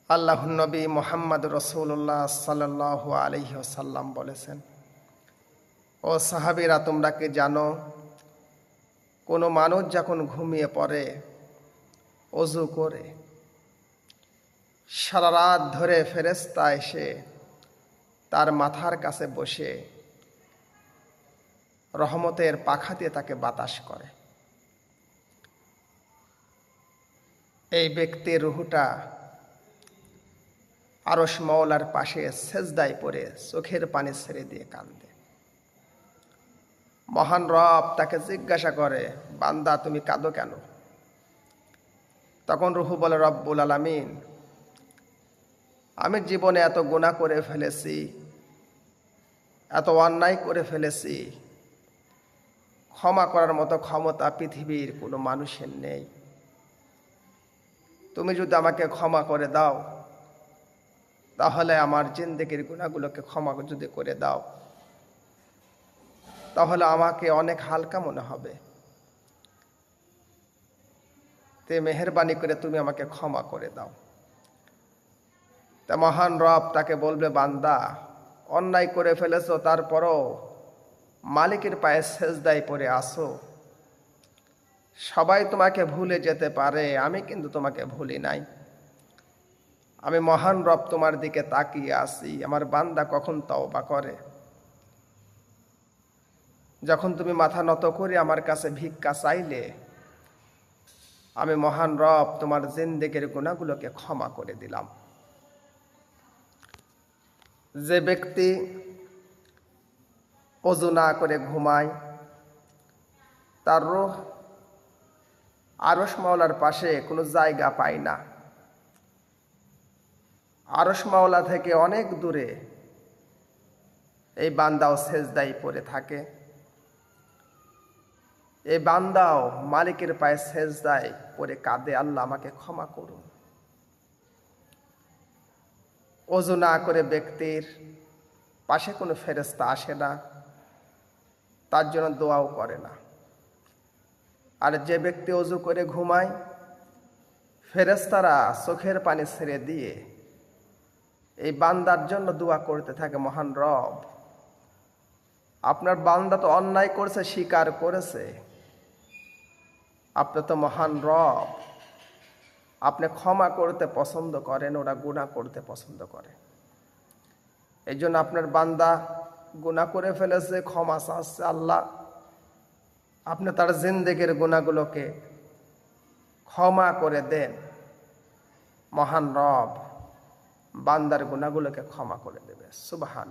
আল্লাহর নবী মুহাম্মদ রাসূলুল্লাহ সাল্লাল্লাহু আলাইহি ওয়াসাল্লাম বলেছেন, ও সাহাবীরা, তোমরা কি জানো কোনো মানুষ যখন ঘুমিয়ে পড়ে ওযু করে সারা রাত ধরে ফেরেশতা এসে তার মাথার কাছে বসে রহমতের পাখা দিয়ে তাকে বাতাস করে। এই ব্যক্তির রূহটা আরশ মাওলার পাশে সেজদায় পড়ে চোখের পানি ছেড়ে দিয়ে কাঁদে। মহান রব তাকে জিজ্ঞাসা করে, বান্দা তুমি কাঁদো কেন? তখন রূহ বলে, রব্বুল আলামিন, আমি জীবনে এত গুনাহ করে ফেলেছি, এত অন্যায় করে ফেলেছি, ক্ষমা করার মতো ক্ষমতা পৃথিবীর কোনো মানুষের নেই। তুমি যদি আমাকে ক্ষমা করে দাও, তাহলে আমার জিন্দেগির গুনাহগুলোকে ক্ষমা যদি করে দাও, তাহলে আমাকে অনেক হালকা মনে হবে। তে মেহেরবানি করে তুমি আমাকে ক্ষমা করে দাও। তা মহান রব তাকে বলবে, বান্দা, অন্যায় করে ফেলেছো, তারপরও মালিকের পায়ে সেজদায় পড়ে আসো। সবাই তোমাকে ভুলে যেতে পারে, আমি কিন্তু তোমাকে ভুলি নাই। আমি মহান রব তোমার দিকে তাকিয়ে আছি, আমার বান্দা কখন তওবা করে। যখন তুমি মাথা নত করে আমার কাছে ভিক্ষা চাইলে, আমি মহান রব তোমার জিন্দেগির গুনাহগুলোকে ক্ষমা করে দিলাম। যে ব্যক্তি ওযু না করে ঘুমায়, তার রূহ আরশ মাওলার পাশে কোনো জায়গা পায় না। আরশ মাওলা থেকে অনেক দূরে এই বান্দাও সেজদায় পড়ে থাকে। এই বান্দাও মালিকের পায়ে সেজদায় পড়ে কাঁদে, আল্লাহ আমাকে ক্ষমা করুন। ওযু না করে ব্যক্তির পাশে কোনো ফেরেশতা আসে না, তার জন্য দোয়াও করে না। আর যে ব্যক্তি ওযু করে ঘুমায়, ফেরেশতারা চোখের পানি ছেড়ে দিয়ে এই বান্দার জন্য দোয়া করতে থাকে, মহান রব, আপনার বান্দা তো অন্যায় করছে, স্বীকার করেছে, আপনি তো মহান রব, আপনি ক্ষমা করতে পছন্দ করেন, ওরা গুনাহ করতে পছন্দ করে। এই জন্য আপনার বান্দা গুনাহ করে ফেলেছে, ক্ষমা চাচ্ছে, আল্লাহ আপনি তার জিন্দেগির গুনাহগুলোকে ক্ষমা করে দেন। মহান রব বান্দার গুনাহগুলোকে ক্ষমা করে দেবে। সুবহান।